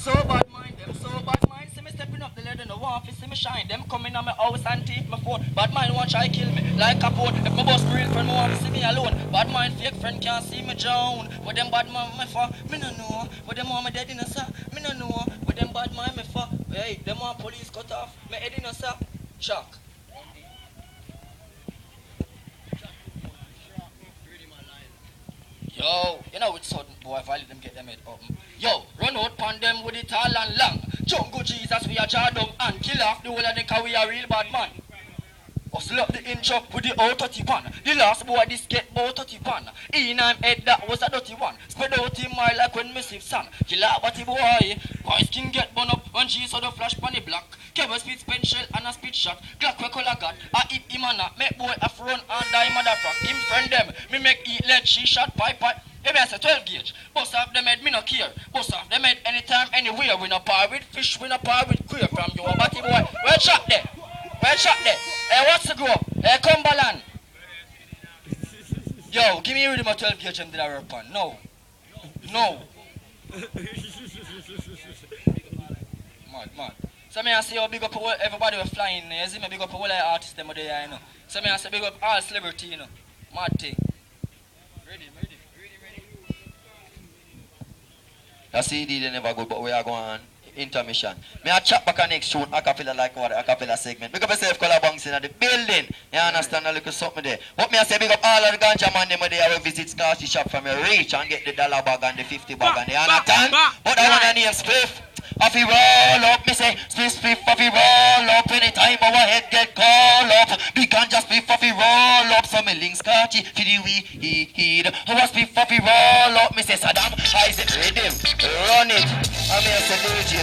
so bad mind, them so bad mind. See me stepping up the ladder, no one fi see me shine. Them coming on my house and take my phone. Bad mind want try kill me like a phone. If my boss real friend want to see me alone. Bad mind fake friend can't see me drown. What them bad mind me for? Me no know. What them want me dead in a sack? Me no know. What them bad mind me for? Hey, them want police cut off. Me head in a sack. Shock. Yo, you know it's sudden boy, if I let them get them head up. Yo, run out pon them with it all and long. Jungle Jesus, we are jaw down and kill off the whole of the car, we are real bad man. Hustle up the inch up with the O31. The last boy this get about 31. In him head that was a dirty one. Spread out him eye like when massive sun. Kill out what boy. Boy skin get burn up when G saw the flash pon the block. Kevin speed spin shell and a speed shot. Glock we color got. I hit him and a make boy a front and die motherfucker. Him friend them. Me make eat lead she shot pipe. Maybe I say 12 gauge. Bust off them head, me no care. Bust off them head anytime, anywhere. We no par with fish, we no par with queer from you. Batty boy. Well shot there. Well shot there. Hey, what's the group? Hey, Cumberland. Yo, give me rid of my 12 gauge and did I work on? No. No. Mad. So me I say how big up everybody was flying. You see me big up all the artists them there, you know. So me I say big up all celebrity, you know. Mad thing. Ready. The CD they never good, but we are going intermission. Me a chat back on next tune, acapella like what acapella segment. Big up yourself, Color Banks in the building. You understand a little something there. What me I say, big up all of the ganja man them there will visit Scotty shop from your reach and get the dollar bag and the 50 bag and the understand. But I want to name Spliff. If he roll up, me say, spliff, if he roll up, anytime our head get call up. Big ganja spliff, if he roll up, so me link Scotty, for the weed. Our spliff, if he roll up, me say, Saddam, I say, rhythm, run it. I mean, I say, DJ,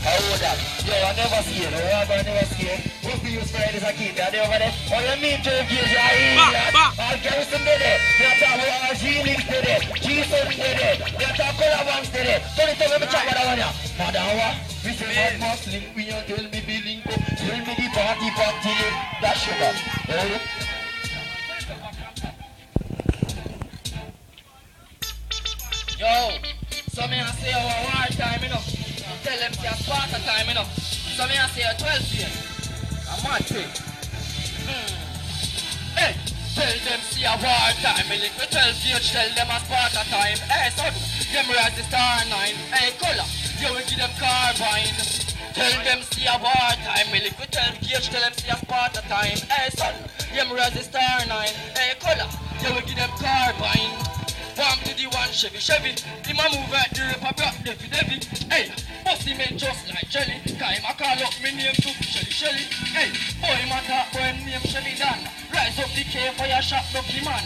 how old that? Yo, I never see it, I never see it. Who's the use for it as a kid, are they over there? Oh, you mean 12 years, you are here, all Garrison did it. They are talking about G-Links did it, G-Sun did it, they are talking about Banks did it. So they tell me chat about that one, yeah. Madawa, we say mad must link me and tell me be link up. Tell me the party that sugar. Yo, so me I say our war time enough. Tell them say a Sparta time enough. So me I say a 12 years. A mad thing. Hey, tell them see a war time. Me lick with 12 years, tell them a Sparta time. Hey, son, them rise the star 9. Hey, color. You will give them carbine. Tell them see a war time. Me lick with 12 gauge. Tell them see a Sparta time. Hey son, them rise the star 9. Hey color, you will give them carbine. Warm to the one Chevy. Him a move at the rip a block Devi. Hey, pussy made just like jelly. Cause him a call up me name too Shelly. Hey, boy him a talk boy him name Shelly Dan. Rise up the K for your shot lucky man.